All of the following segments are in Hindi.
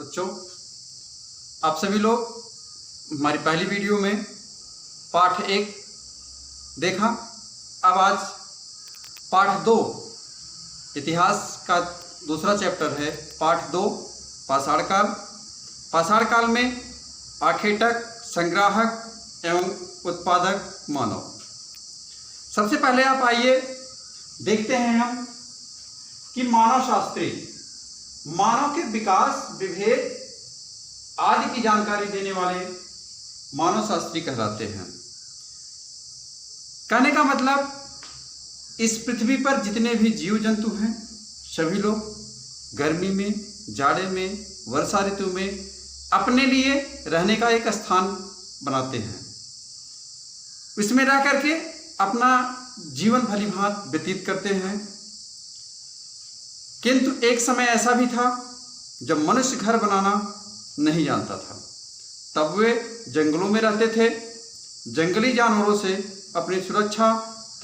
बच्चों, आप सभी लोग हमारी पहली वीडियो में पाठ 1 देखा। अब आज पाठ 2 इतिहास का दूसरा चैप्टर है। पाठ 2 पाषाण काल। पाषाण काल में आखेटक, संग्राहक एवं उत्पादक मानव। सबसे पहले आप आइए देखते हैं हम कि मानव शास्त्री मानव के विकास, विभेद आदि की जानकारी देने वाले मानव शास्त्री कहलाते हैं। कहने का मतलब इस पृथ्वी पर जितने भी जीव जंतु हैं सभी लोग गर्मी में, जाड़े में, वर्षा ऋतु में अपने लिए रहने का एक स्थान बनाते हैं। इसमें रह करके अपना जीवन भलीभांत व्यतीत करते हैं। किंतु एक समय ऐसा भी था जब मनुष्य घर बनाना नहीं जानता था। तब वे जंगलों में रहते थे। जंगली जानवरों से अपनी सुरक्षा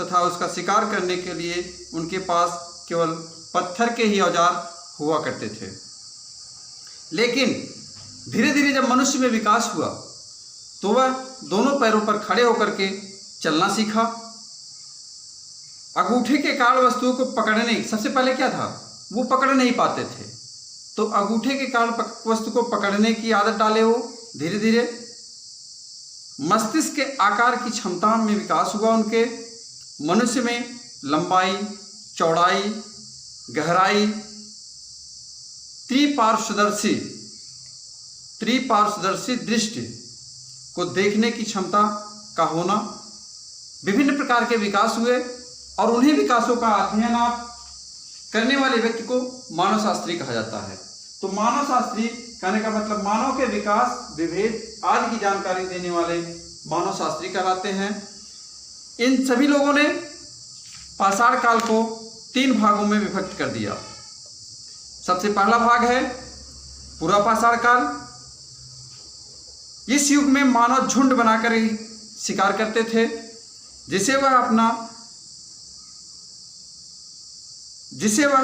तथा उसका शिकार करने के लिए उनके पास केवल पत्थर के ही औजार हुआ करते थे। लेकिन धीरे धीरे जब मनुष्य में विकास हुआ तो वह दोनों पैरों पर खड़े होकर के चलना सीखा। अंगूठे के कारण वस्तुओं को पकड़ने, सबसे पहले क्या था, वो पकड़ नहीं पाते थे, तो अंगूठे के कारण वस्तु को पकड़ने की आदत डाले। वो धीरे धीरे मस्तिष्क के आकार की क्षमता में विकास हुआ उनके। मनुष्य में लंबाई, चौड़ाई, गहराई, त्रिपार्श्वदर्शी दृष्टि को देखने की क्षमता का होना, विभिन्न प्रकार के विकास हुए और उन्हीं विकासों का अध्ययन आप करने वाले व्यक्ति को मानव शास्त्री कहा जाता है। तो मानव शास्त्री कहने का मतलब मानव के विकास, विभेद आदि की जानकारी देने वाले मानव शास्त्री कहलाते हैं। इन सभी लोगों ने पाषाण काल को 3 भागों में विभक्त कर दिया। सबसे पहला भाग है पूरा पाषाण काल। इस युग में मानव झुंड बनाकर ही शिकार करते थे, जिसे वह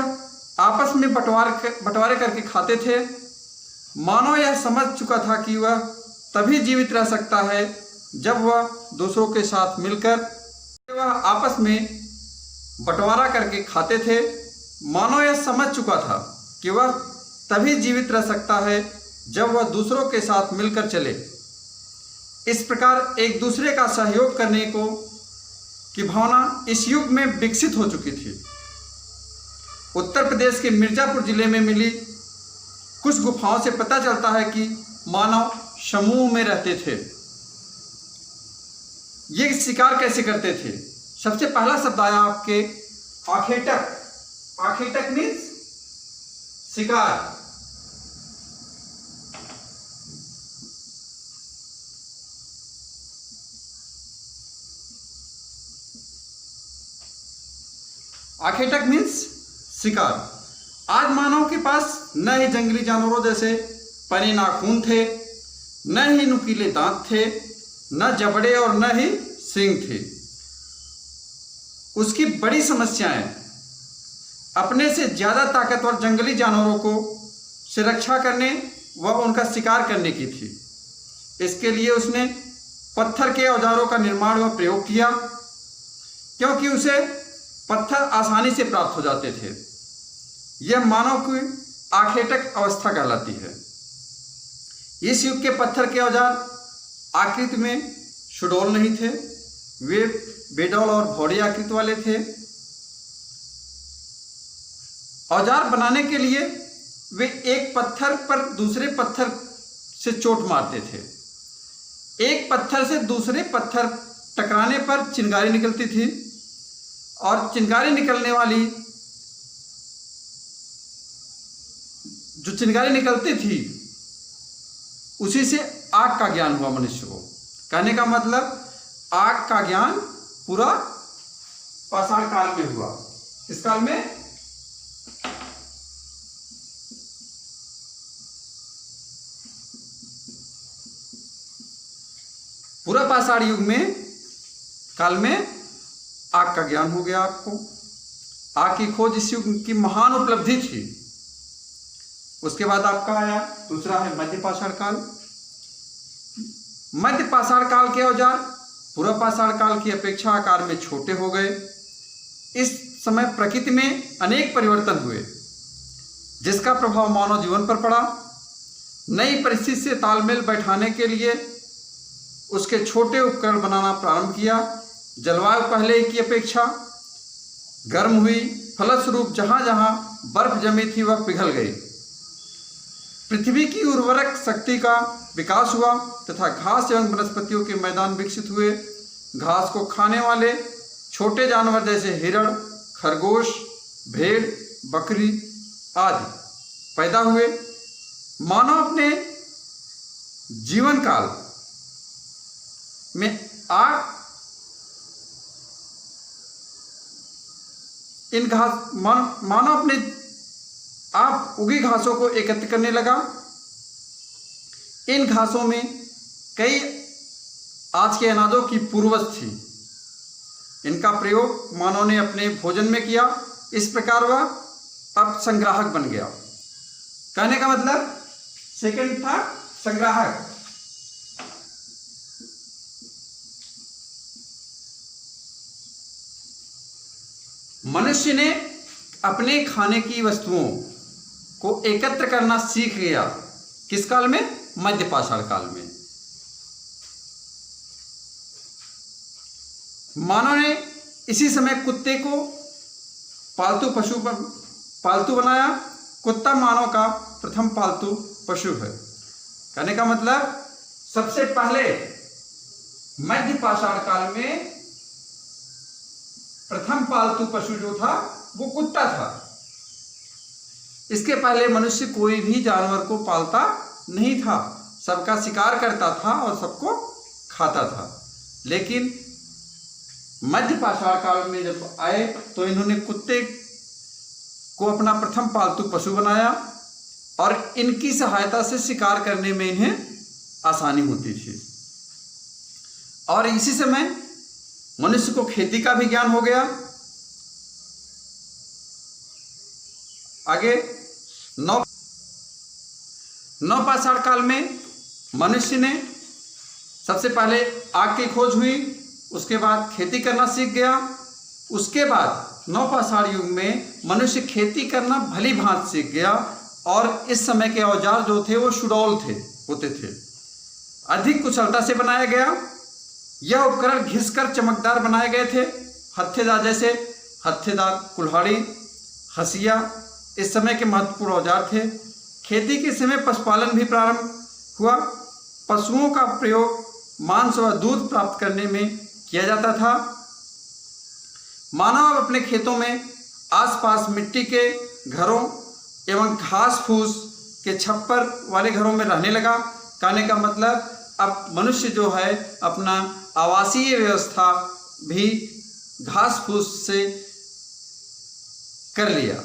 आपस में बंटवारे करके खाते थे। मानव यह समझ चुका था कि वह तभी जीवित रह सकता है जब वह दूसरों के साथ मिलकर वह आपस में बंटवारा करके खाते थे। मानव यह समझ चुका था कि वह तभी जीवित रह सकता है जब वह दूसरों के साथ मिलकर चले। इस प्रकार एक दूसरे का सहयोग करने की भावना इस युग में विकसित हो चुकी थी। उत्तर प्रदेश के मिर्जापुर जिले में मिली कुछ गुफाओं से पता चलता है कि मानव समूह में रहते थे। ये शिकार कैसे करते थे? सबसे पहला शब्द आया आपके आखेटक। आखेटक मीन्स शिकार। आखेटक मीन्स शिकार। आज मानव के पास न ही जंगली जानवरों जैसे पने नाखून थे, न ही नुकीले दांत थे, न जबड़े और न ही सींग थे। उसकी बड़ी समस्याएं अपने से ज्यादा ताकतवर जंगली जानवरों को से रक्षा करने व उनका शिकार करने की थी। इसके लिए उसने पत्थर के औजारों का निर्माण व प्रयोग किया, क्योंकि उसे पत्थर आसानी से प्राप्त हो जाते थे। यह मानव की आखेटक अवस्था कहलाती है। इस युग के पत्थर के औजार आकृति में सुडौल नहीं थे, वे बेडौल और भौड़ी आकृति वाले थे। औजार बनाने के लिए वे एक पत्थर पर दूसरे पत्थर से चोट मारते थे। एक पत्थर से दूसरे पत्थर टकराने पर चिंगारी निकलती थी और चिंगारी निकलने वाली जो चिंगारी निकलती थी उसी से आग का ज्ञान हुआ मनुष्य को। कहने का मतलब आग का ज्ञान पूरा पाषाण काल में हुआ। इस काल में पूरा पाषाण युग में काल में आग का ज्ञान हो गया आपको। आग की खोज इस युग की महान उपलब्धि थी। उसके बाद आपका आया दूसरा है मध्य पाषाण काल। मध्य पाषाण काल के औजार पूर्व पाषाण काल की अपेक्षा आकार में छोटे हो गए। इस समय प्रकृति में अनेक परिवर्तन हुए, जिसका प्रभाव मानव जीवन पर पड़ा। नई परिस्थिति से तालमेल बैठाने के लिए उसके छोटे उपकरण बनाना प्रारंभ किया। जलवायु पहले की अपेक्षा गर्म हुई, फलस्वरूप जहां जहां बर्फ जमी थी वह पिघल गई। पृथ्वी की उर्वरक शक्ति का विकास हुआ तथा घास एवं वनस्पतियों के मैदान विकसित हुए। घास को खाने वाले छोटे जानवर जैसे हिरण, खरगोश, भेड़, बकरी आदि पैदा हुए। मानव अपने जीवन काल में मानव अपने आप उगी घासों को एकत्र करने लगा। इन घासों में कई आज के अनाजों की पूर्वज थी। इनका प्रयोग मानव ने अपने भोजन में किया। इस प्रकार वह अब संग्राहक बन गया। कहने का मतलब सेकंड था संग्राहक। मनुष्य ने अपने खाने की वस्तुओं को एकत्र करना सीख गया। किस काल में? मध्य पाषाण काल में। मानव ने इसी समय कुत्ते को पालतू बनाया। कुत्ता मानव का प्रथम पालतू पशु है। कहने का मतलब सबसे पहले मध्य पाषाण काल में प्रथम पालतू पशु जो था वो कुत्ता था। इसके पहले मनुष्य कोई भी जानवर को पालता नहीं था, सबका शिकार करता था और सबको खाता था। लेकिन मध्य पाषाण काल में जब आए तो इन्होंने कुत्ते को अपना प्रथम पालतू पशु बनाया और इनकी सहायता से शिकार करने में इन्हें आसानी होती थी। और इसी समय मनुष्य को खेती का भी ज्ञान हो गया। आगे नव पाषाण काल में मनुष्य ने सबसे पहले आग की खोज हुई, उसके बाद खेती करना सीख गया। उसके बाद नव पाषाण युग में मनुष्य खेती करना भली भांति सीख गया और इस समय के औजार जो थे वो सुडौल होते थे, अधिक कुशलता से बनाया गया। यह उपकरण घिसकर चमकदार बनाए गए थे। हत्थेदार कुल्हाड़ी, हसिया इस समय के महत्वपूर्ण औजार थे। खेती के समय पशुपालन भी प्रारंभ हुआ। पशुओं का प्रयोग मांस व दूध प्राप्त करने में किया जाता था। मानव अपने खेतों में आसपास मिट्टी के घरों एवं घास फूस के छप्पर वाले घरों में रहने लगा। कहने का मतलब अब मनुष्य जो है अपना आवासीय व्यवस्था भी घास फूस से कर लिया।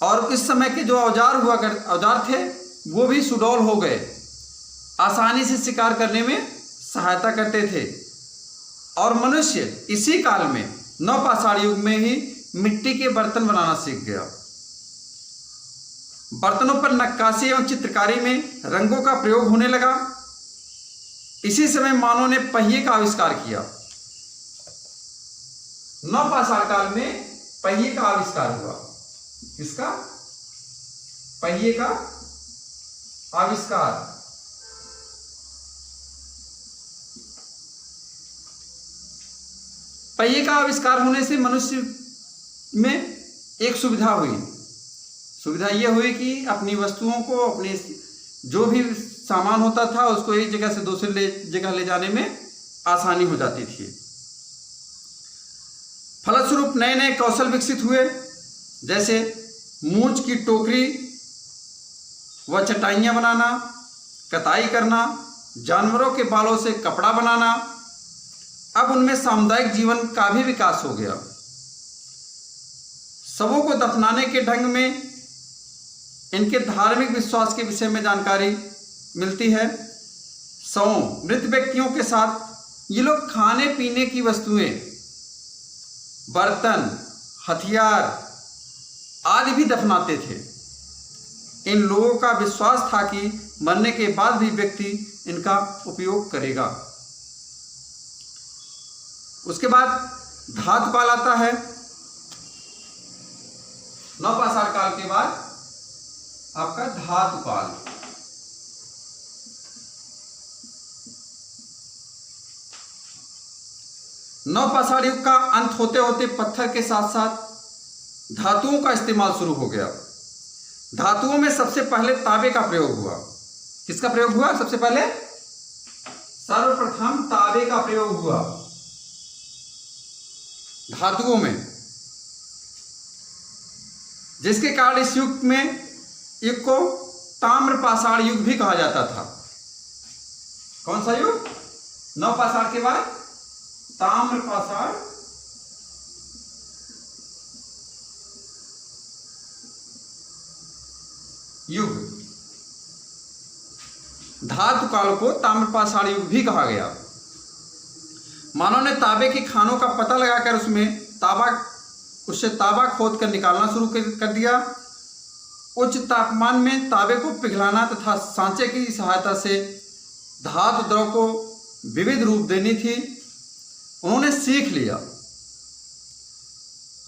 और इस समय के जो औजार थे वो भी सुडौल हो गए, आसानी से शिकार करने में सहायता करते थे। और मनुष्य इसी काल में नव पाषाण युग में ही मिट्टी के बर्तन बनाना सीख गया। बर्तनों पर नक्काशी एवं चित्रकारी में रंगों का प्रयोग होने लगा। इसी समय मानव ने पहिए का आविष्कार किया। नव पाषाण काल में पहिए का आविष्कार हुआ। किसका? पहिए का आविष्कार। पहिए का आविष्कार होने से मनुष्य में एक सुविधा हुई। सुविधा यह हुई कि अपनी वस्तुओं को, अपने जो भी सामान होता था उसको एक जगह से दूसरी जगह ले जाने में आसानी हो जाती थी। फलस्वरूप नए नए कौशल विकसित हुए, जैसे मूंछ की टोकरी व चटाइयाँ बनाना, कताई करना, जानवरों के बालों से कपड़ा बनाना। अब उनमें सामुदायिक जीवन का भी विकास हो गया। शवों को दफनाने के ढंग में इनके धार्मिक विश्वास के विषय में जानकारी मिलती है। शवों, मृत व्यक्तियों के साथ ये लोग खाने पीने की वस्तुएं, बर्तन, हथियार आदि भी दफनाते थे। इन लोगों का विश्वास था कि मरने के बाद भी व्यक्ति इनका उपयोग करेगा। उसके बाद धातु काल आता है। नवपाषाण काल के बाद आपका धातु काल। नवपाषाण युग का अंत होते होते पत्थर के साथ साथ धातुओं का इस्तेमाल शुरू हो गया। धातुओं में सबसे पहले तांबे का प्रयोग हुआ। किसका प्रयोग हुआ? सबसे पहले सर्वप्रथम तांबे का प्रयोग हुआ धातुओं में, जिसके कारण इस युग को ताम्रपाषाण युग भी कहा जाता था। कौन सा युग? नवपाषाण के बाद ताम्रपाषाण युग। धातु काल को ताम्रपाषाण युग भी कहा गया। मानव ने तांबे की खानों का पता लगाकर उससे तांबा खोद कर निकालना शुरू कर दिया। उच्च तापमान में तांबे को पिघलाना तथा सांचे की सहायता से धातु द्रव को विविध रूप देनी थी। उन्होंने सीख लिया।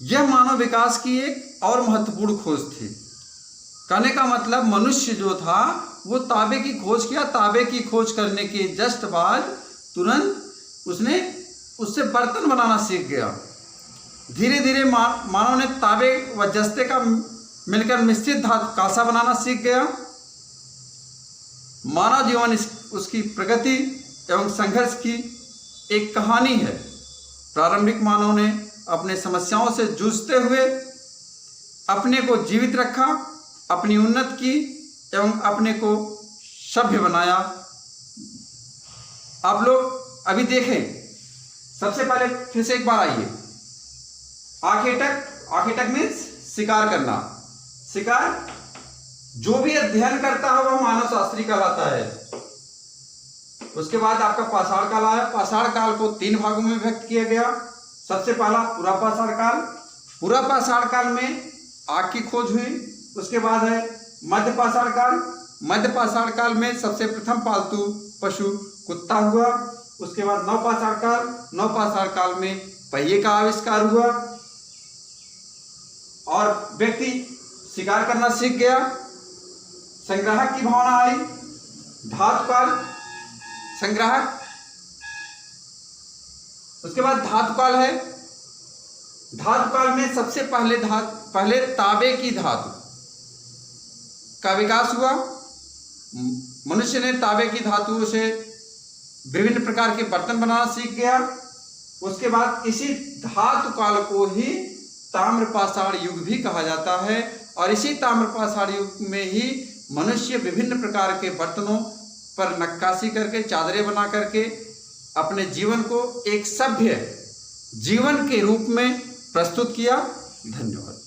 यह मानव विकास की एक और महत्वपूर्ण खोज थी। कहने का मतलब मनुष्य जो था वो तांबे की खोज किया। तांबे की खोज करने के जस्ट बाद तुरंत उससे बर्तन बनाना सीख गया। धीरे धीरे मानव ने तांबे व जस्ते का मिलकर मिश्रित धातु कांसा बनाना सीख गया। मानव जीवन उसकी प्रगति एवं संघर्ष की एक कहानी है। प्रारंभिक मानव ने अपने समस्याओं से जूझते हुए अपने को जीवित रखा, अपनी उन्नति की एवं अपने को सभ्य बनाया। आप लोग अभी देखें, सबसे पहले फिर से एक बार आइए। आर्किटेक्ट मीन्स शिकार करना। शिकार जो भी अध्ययन करता है वह मानव शास्त्री कहलाता है। उसके बाद आपका पाषाण काल आया। पाषाण काल को 3 भागों में व्यक्त किया गया। सबसे पहला पुरापाषाण काल। पुरापाषाण काल में आग की खोज हुई। उसके बाद है मध्यपाषाण काल। मध्यपाषाण काल में सबसे प्रथम पालतू पशु कुत्ता हुआ। उसके बाद नवपाषाण काल। नवपाषाण काल में पहिए का आविष्कार हुआ और व्यक्ति शिकार करना सीख गया। संग्राहक की भावना आई। धातु काल, संग्राहक। उसके बाद धातु काल है। धातु काल में सबसे पहले तांबे की धातु का विकास हुआ। मनुष्य ने तांबे की धातु से विभिन्न प्रकार के बर्तन बनाना सीख गया। उसके बाद इसी धातु काल को ही ताम्रपाषाण युग भी कहा जाता है और इसी ताम्रपाषाण युग में ही मनुष्य विभिन्न प्रकार के बर्तनों पर नक्काशी करके, चादरें बना करके अपने जीवन को एक सभ्य जीवन के रूप में प्रस्तुत किया। धन्यवाद।